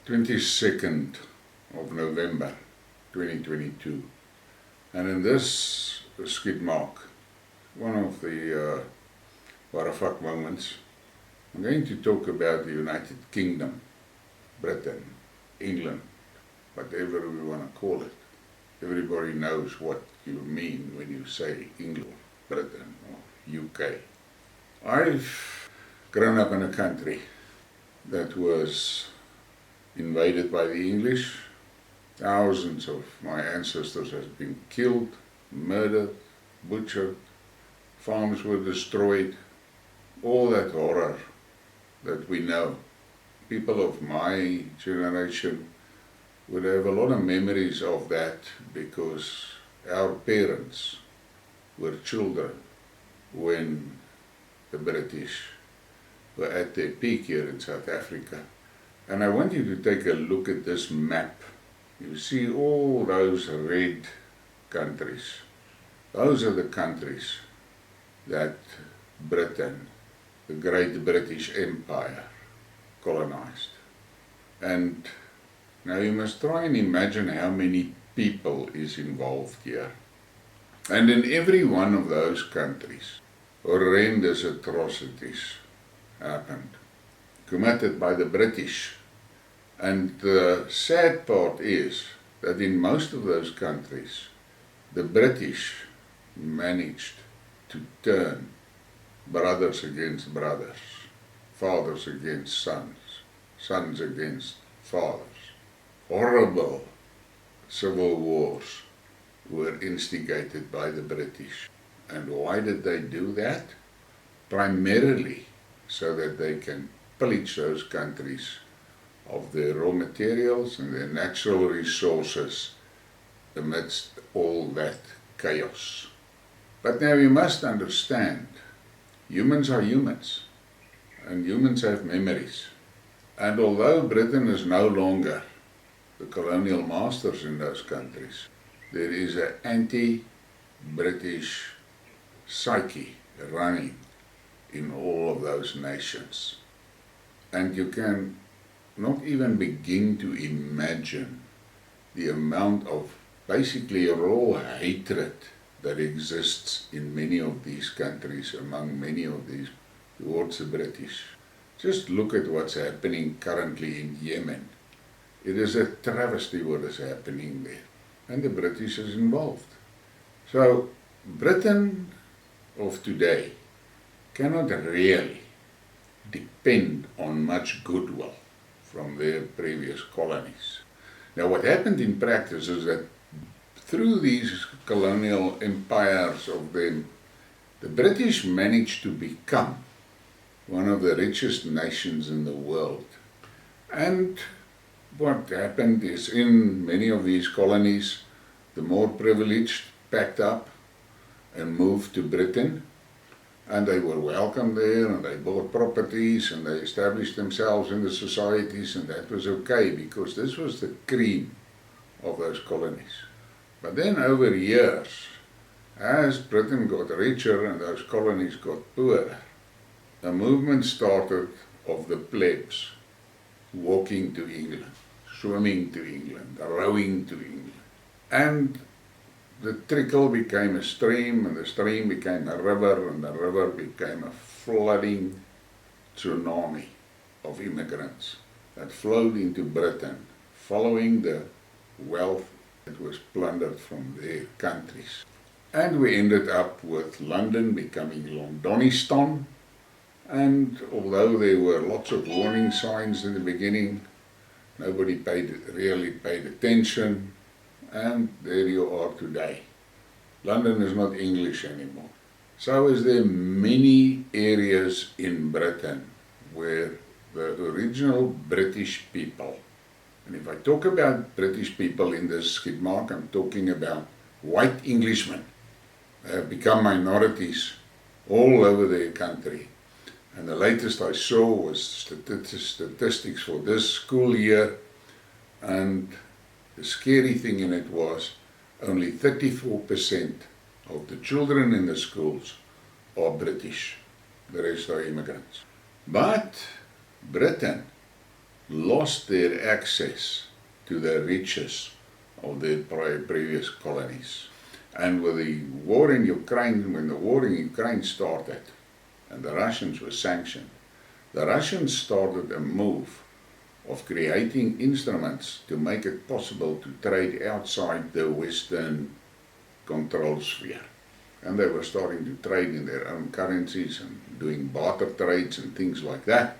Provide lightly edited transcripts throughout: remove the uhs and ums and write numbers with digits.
22nd of November 2022, and in this Skidmark, one of the Warrafak moments, I'm going to talk about the United Kingdom, Britain, England, whatever we want to call it. Everybody knows what you mean when you say England, Britain or UK. I've grown up in a country that was invaded by the English. Thousands of my ancestors have been killed, murdered, butchered, farms were destroyed, all that horror that we know. People of my generation would have a lot of memories of that because our parents were children when the British were at their peak here in South Africa. And I want you to take a look at this map. You see all those red countries. Those are the countries that Britain, the great British Empire, colonized. And now you must try and imagine how many people is involved here. And in every one of those countries, horrendous atrocities happened, committed by the British. And the sad part is that in most of those countries, the British managed to turn brothers against brothers, fathers against sons, sons against fathers. Horrible civil wars were instigated by the British. And why did they do that? Primarily so that they can pillage those countries of their raw materials and their natural resources amidst all that chaos. But now you must understand, humans are humans, and humans have memories. And although Britain is no longer the colonial masters in those countries, there is an anti-British psyche running in all of those nations. And you can not even begin to imagine the amount of basically raw hatred that exists in many of these countries, among many of these, towards the British. Just look at what's happening currently in Yemen. It is a travesty what is happening there, and the British is involved. So Britain of today cannot really depend on much goodwill from their previous colonies. Now what happened in practice is that through these colonial empires of them, the British managed to become one of the richest nations in the world. And what happened is in many of these colonies, the more privileged packed up and moved to Britain, and they were welcomed there, and they bought properties, and they established themselves in the societies, and that was okay, because this was the cream of those colonies. But then over years, as Britain got richer and those colonies got poorer, a movement started of the plebs walking to England, swimming to England, rowing to England. And the trickle became a stream, and the stream became a river, and the river became a flooding tsunami of immigrants that flowed into Britain, following the wealth that was plundered from their countries. And we ended up with London becoming Londonistan, and although there were lots of warning signs in the beginning, nobody really paid attention. And there you are today. London is not English anymore. So is there many areas in Britain where the original British people, and if I talk about British people in this Skidmark, I'm talking about white Englishmen, have become minorities all over their country. And the latest I saw was statistics for this school year, and the scary thing in it was only 34% of the children in the schools are British. The rest are immigrants. But Britain lost their access to the riches of their previous colonies. And with the war in Ukraine, when the war in Ukraine started, and the Russians were sanctioned, the Russians started a move of creating instruments to make it possible to trade outside the Western control sphere. And they were starting to trade in their own currencies and doing barter trades and things like that.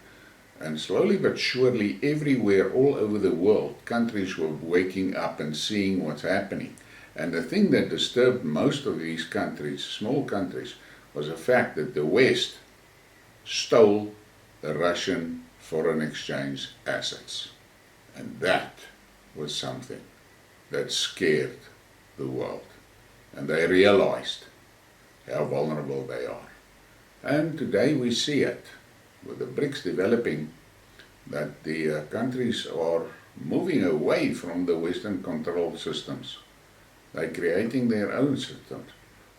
And slowly but surely, everywhere, all over the world, countries were waking up and seeing what's happening. And the thing that disturbed most of these countries, small countries, was the fact that the West stole the Russian foreign exchange assets. And that was something that scared the world. And they realized how vulnerable they are. And today we see it, with the BRICS developing, that the countries are moving away from the Western control systems. They're creating their own systems.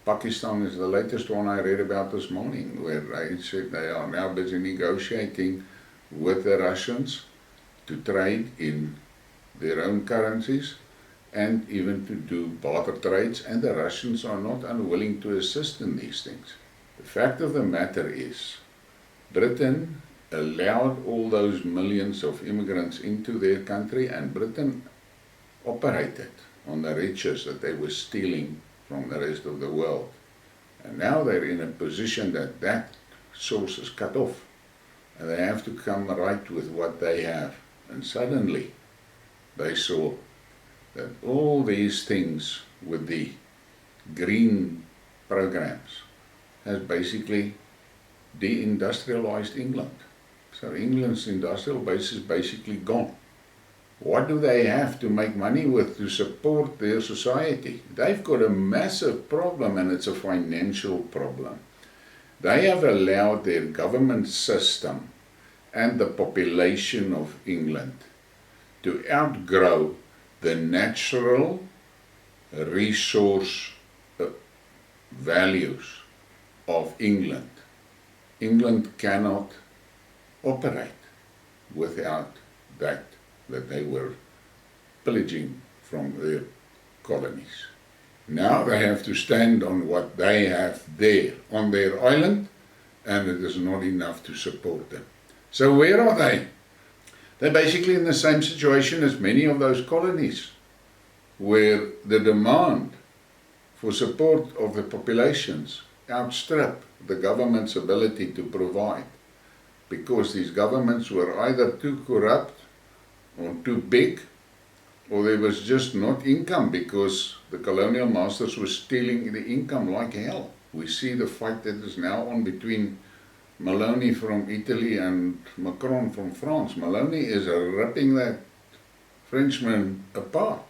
Pakistan is the latest one I read about this morning, where they said they are now busy negotiating with the Russians to trade in their own currencies and even to do barter trades, and the Russians are not unwilling to assist in these things. The fact of the matter is, Britain allowed all those millions of immigrants into their country, and Britain operated on the riches that they were stealing from the rest of the world. And now they're in a position that that source is cut off, and they have to come right with what they have. And suddenly they saw that all these things with the green programs has basically deindustrialized England. So England's industrial base is basically gone. What do they have to make money with to support their society? They've got a massive problem, and it's a financial problem. They have allowed their government system and the population of England to outgrow the natural resource values of England. England cannot operate without that they were pillaging from their colonies. Now they have to stand on what they have there on their island, and it is not enough to support them. So where are they? They're basically in the same situation as many of those colonies, where the demand for support of the populations outstrip the government's ability to provide, because these governments were either too corrupt or too big, or there was just not income, because the colonial masters were stealing the income like hell. We see the fight that is now on between Maloney from Italy and Macron from France. Maloney is ripping that Frenchman apart.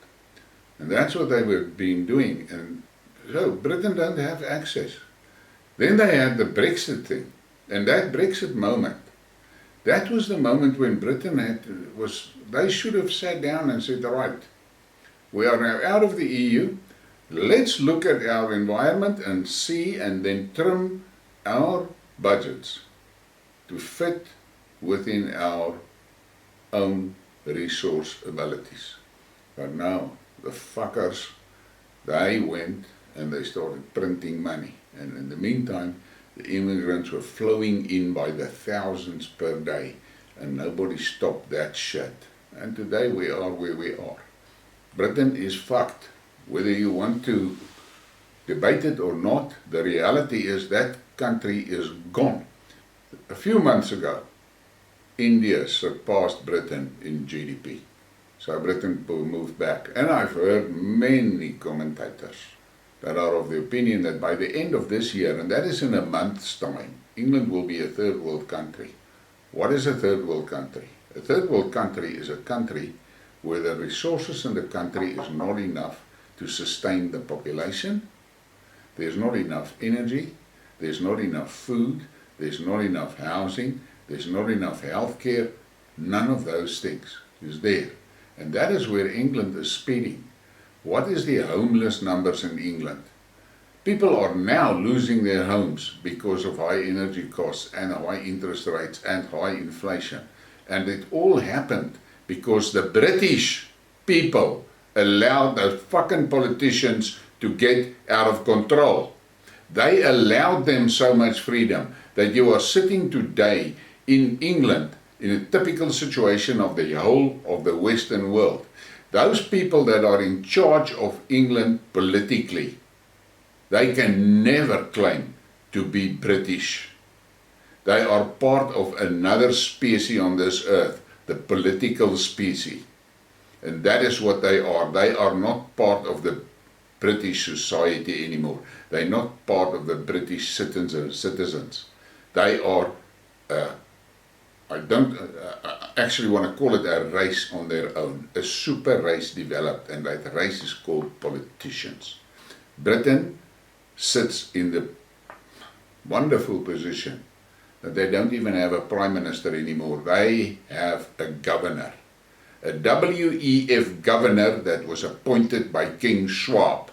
And that's what they were been doing. And so Britain don't have access. Then they had the Brexit thing. And that Brexit moment, that was the moment when Britain they should have sat down and said, right, we are now out of the EU, let's look at our environment and see, and then trim our budgets to fit within our own resource abilities. But now, the fuckers, they went and they started printing money. And in the meantime, the immigrants were flowing in by the thousands per day, and nobody stopped that shit. And today we are where we are. Britain is fucked. Whether you want to debate it or not, the reality is that country is gone. A few months ago, India surpassed Britain in GDP. So Britain moved back. And I've heard many commentators that are of the opinion that by the end of this year, and that is in a month's time, England will be a third world country. What is a third world country? A third world country is a country where the resources in the country is not enough to sustain the population. There's not enough energy, there's not enough food, there's not enough housing, there's not enough healthcare. None of those things is there. And that is where England is speeding. What is the homeless numbers in England? People are now losing their homes because of high energy costs and high interest rates and high inflation. And it all happened because the British people allowed those fucking politicians to get out of control. They allowed them so much freedom that you are sitting today in England in a typical situation of the whole of the Western world. Those people that are in charge of England politically, they can never claim to be British. They are part of another species on this earth, the political species. And that is what they are. They are not part of the British society anymore. They're not part of the British citizens. They are, I don't actually want to call it a race on their own. A super race developed, and that race is called politicians. Britain sits in the wonderful position that they don't even have a prime minister anymore. They have a governor. A WEF governor that was appointed by King Schwab.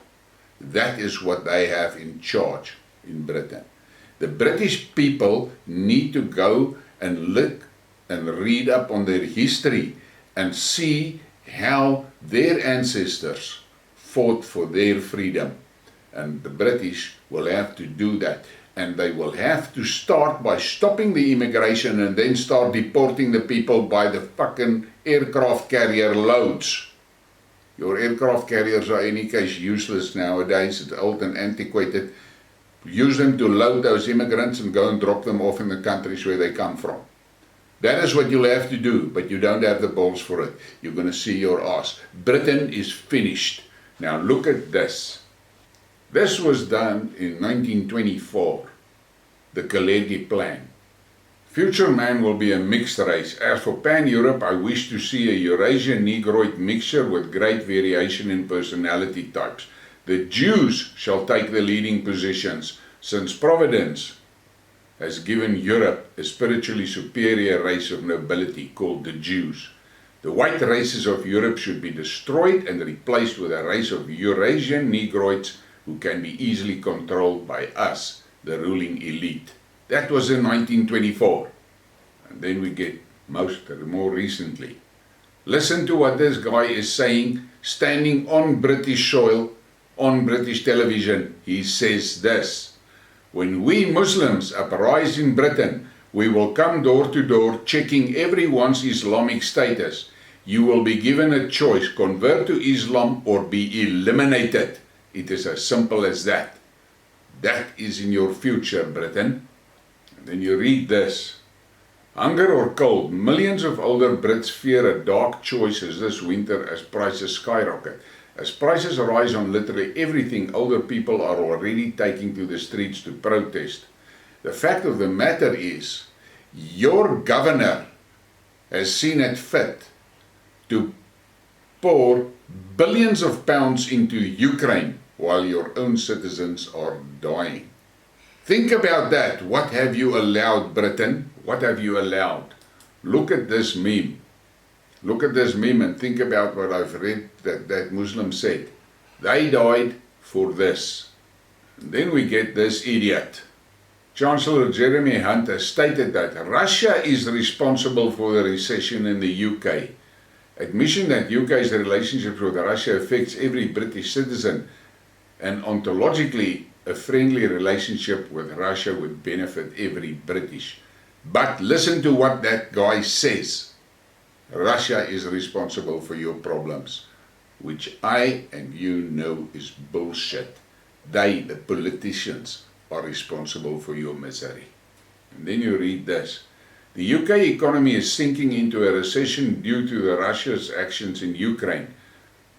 That is what they have in charge in Britain. The British people need to go and look and read up on their history and see how their ancestors fought for their freedom. And the British will have to do that. And they will have to start by stopping the immigration and then start deporting the people by the fucking aircraft carrier loads. Your aircraft carriers are in any case useless nowadays. It's old and antiquated. Use them to load those immigrants and go and drop them off in the countries where they come from. That is what you'll have to do, but you don't have the balls for it. You're going to see your ass. Britain is finished. Now look at this. This was done in 1924, the Kaledi Plan. Future man will be a mixed race. As for Pan-Europe, I wish to see a Eurasian Negroid mixture with great variation in personality types. The Jews shall take the leading positions, since Providence has given Europe a spiritually superior race of nobility called the Jews. The white races of Europe should be destroyed and replaced with a race of Eurasian Negroids who can be easily controlled by us, the ruling elite. That was in 1924. And then we get more recently. Listen to what this guy is saying, standing on British soil, on British television. He says this: when we Muslims uprise in Britain, we will come door to door checking everyone's Islamic status. You will be given a choice, convert to Islam or be eliminated. It is as simple as that. That is in your future, Britain. And then you read this. Hunger or cold? Millions of older Brits fear a dark choice this winter as prices skyrocket. As prices rise on literally everything, older people are already taking to the streets to protest. The fact of the matter is, your governor has seen it fit to pour billions of pounds into Ukraine while your own citizens are dying. Think about that. What have you allowed, Britain? What have you allowed? Look at this meme. Look at this meme and think about what I've read that Muslim said. They died for this. And then we get this idiot. Chancellor Jeremy Hunt has stated that Russia is responsible for the recession in the UK. Admission that UK's relationship with Russia affects every British citizen, and ontologically a friendly relationship with Russia would benefit every British. But listen to what that guy says. Russia is responsible for your problems, which I and you know is bullshit. They, the politicians, are responsible for your misery. And then you read this. The UK economy is sinking into a recession due to the Russia's actions in Ukraine.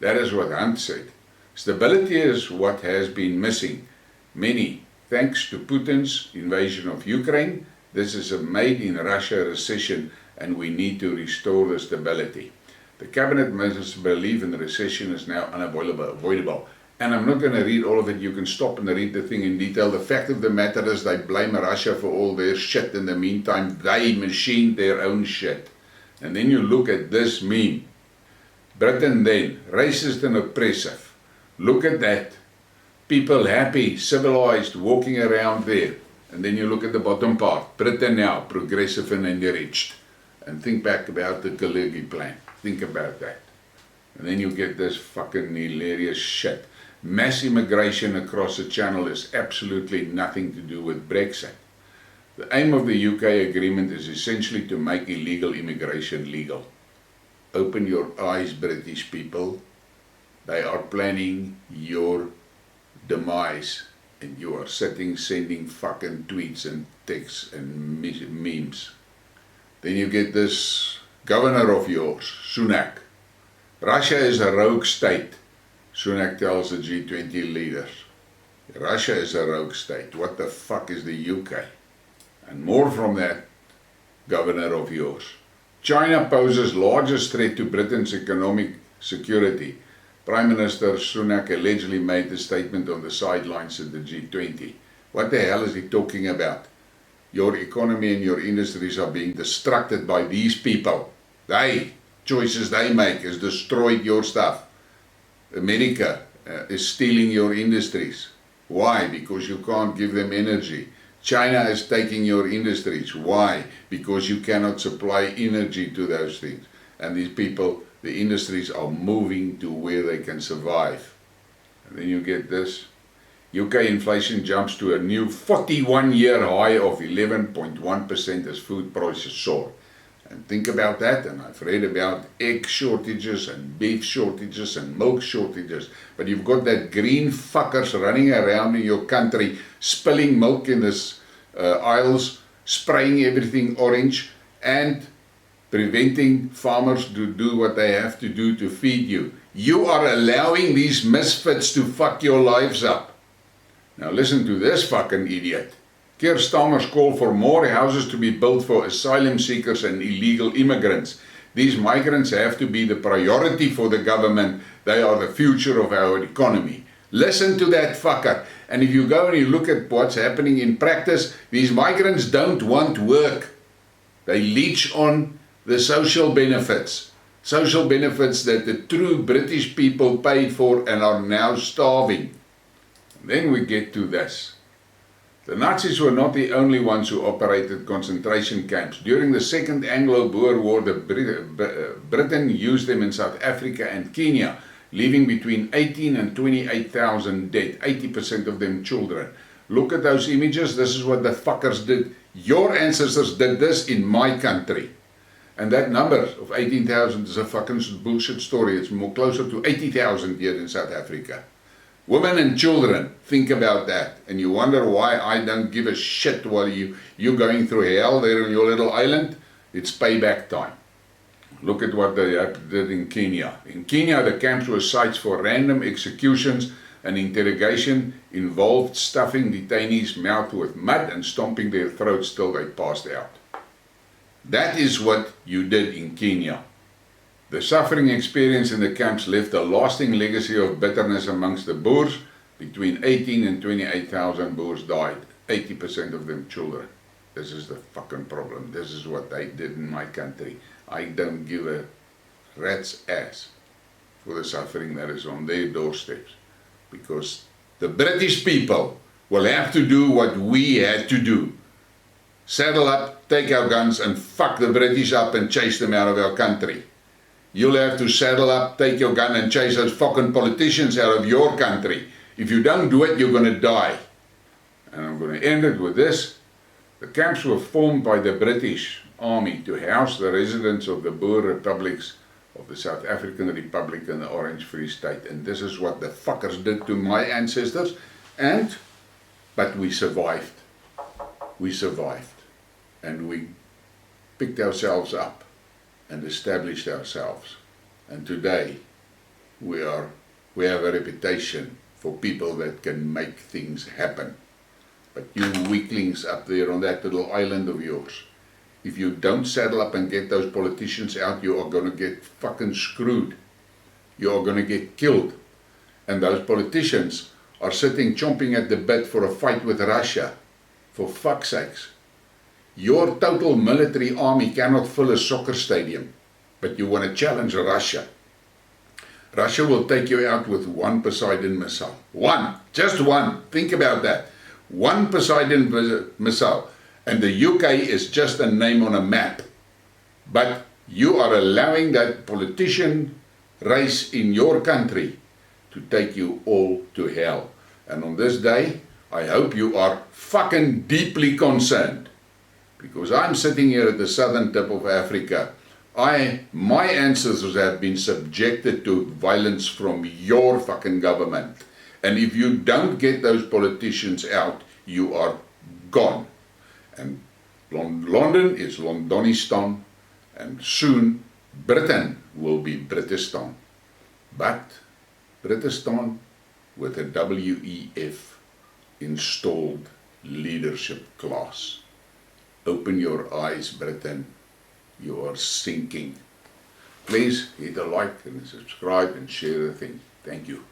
That is what Hunt said. Stability is what has been missing. Many, thanks to Putin's invasion of Ukraine, this is a made in Russia recession, and we need to restore the stability. The cabinet ministers believe in the recession is now unavoidable. And I'm not going to read all of it. You can stop and read the thing in detail. The fact of the matter is they blame Russia for all their shit. In the meantime, they machined their own shit. And then you look at this meme. Britain then, racist and oppressive. Look at that. People happy, civilized, walking around there. And then you look at the bottom part. Britain now, progressive and enriched. And think back about the Kalergi plan. Think about that. And then you get this fucking hilarious shit. Mass immigration across the channel is absolutely nothing to do with Brexit. The aim of the UK agreement is essentially to make illegal immigration legal. Open your eyes, British people. They are planning your demise. And you are sending fucking tweets and texts and memes. Then you get this governor of yours, Sunak. Russia is a rogue state, Sunak tells the G20 leaders. Russia is a rogue state. What the fuck is the UK? And more from that governor of yours. China poses largest threat to Britain's economic security. Prime Minister Sunak allegedly made the statement on the sidelines at the G20. What the hell is he talking about? Your economy and your industries are being destructed by these people. Choices they make has destroyed your stuff. America is stealing your industries. Why? Because you can't give them energy. China is taking your industries. Why? Because you cannot supply energy to those things. And these people, the industries are moving to where they can survive. And then you get this. UK inflation jumps to a new 41-year high of 11.1% as food prices soar. And think about that, and I've read about egg shortages and beef shortages and milk shortages. But you've got that green fuckers running around in your country, spilling milk in the aisles, spraying everything orange, and preventing farmers to do what they have to do to feed you. You are allowing these misfits to fuck your lives up. Now listen to this fucking idiot. Keir Starmer's call for more houses to be built for asylum seekers and illegal immigrants. These migrants have to be the priority for the government. They are the future of our economy. Listen to that fucker. And if you go and you look at what's happening in practice, these migrants don't want work. They leech on the social benefits. Social benefits that the true British people paid for and are now starving. And then we get to this. The Nazis were not the only ones who operated concentration camps. During the Second Anglo-Boer War, Britain used them in South Africa and Kenya, leaving between 18 and 28,000 dead, 80% of them children. Look at those images. This is what the fuckers did. Your ancestors did this in my country. And that number of 18,000 is a fucking bullshit story. It's more closer to 80,000 here in South Africa. Women and children, think about that. And you wonder why I don't give a shit while you're going through hell there on your little island. It's payback time. Look at what they did in Kenya. In Kenya, the camps were sites for random executions, and interrogation involved stuffing detainees' mouth with mud and stomping their throats till they passed out. That is what you did in Kenya. The suffering experience in the camps left a lasting legacy of bitterness amongst the Boers. Between 18 and 28,000 Boers died, 80% of them children. This is the fucking problem. This is what they did in my country. I don't give a rat's ass for the suffering that is on their doorsteps. Because the British people will have to do what we had to do. Saddle up, take our guns and fuck the British up and chase them out of our country. You'll have to saddle up, take your gun and chase those fucking politicians out of your country. If you don't do it, you're going to die. And I'm going to end it with this. The camps were formed by the British Army to house the residents of the Boer republics of the South African Republic and the Orange Free State. And this is what the fuckers did to my ancestors. But we survived. We survived. And we picked ourselves up and established ourselves. And today we have a reputation for people that can make things happen. But you weaklings up there on that little island of yours, if you don't saddle up and get those politicians out, you are going to get fucking screwed. You are going to get killed. And those politicians are sitting chomping at the bit for a fight with Russia. For fuck's sakes. Your total military army cannot fill a soccer stadium, but you want to challenge Russia. Russia will take you out with one Poseidon missile. One, just one. Think about that. One Poseidon missile. And the UK is just a name on a map. But you are allowing that politician race in your country to take you all to hell. And on this day, I hope you are fucking deeply concerned. Because I'm sitting here at the southern tip of Africa. My ancestors have been subjected to violence from your fucking government. And if you don't get those politicians out, you are gone. And London is Londonistan, and soon Britain will be Britistan. But Britistan with a WEF installed leadership class. Open your eyes, Britain. You are sinking. Please hit a like and subscribe and share the thing. Thank you.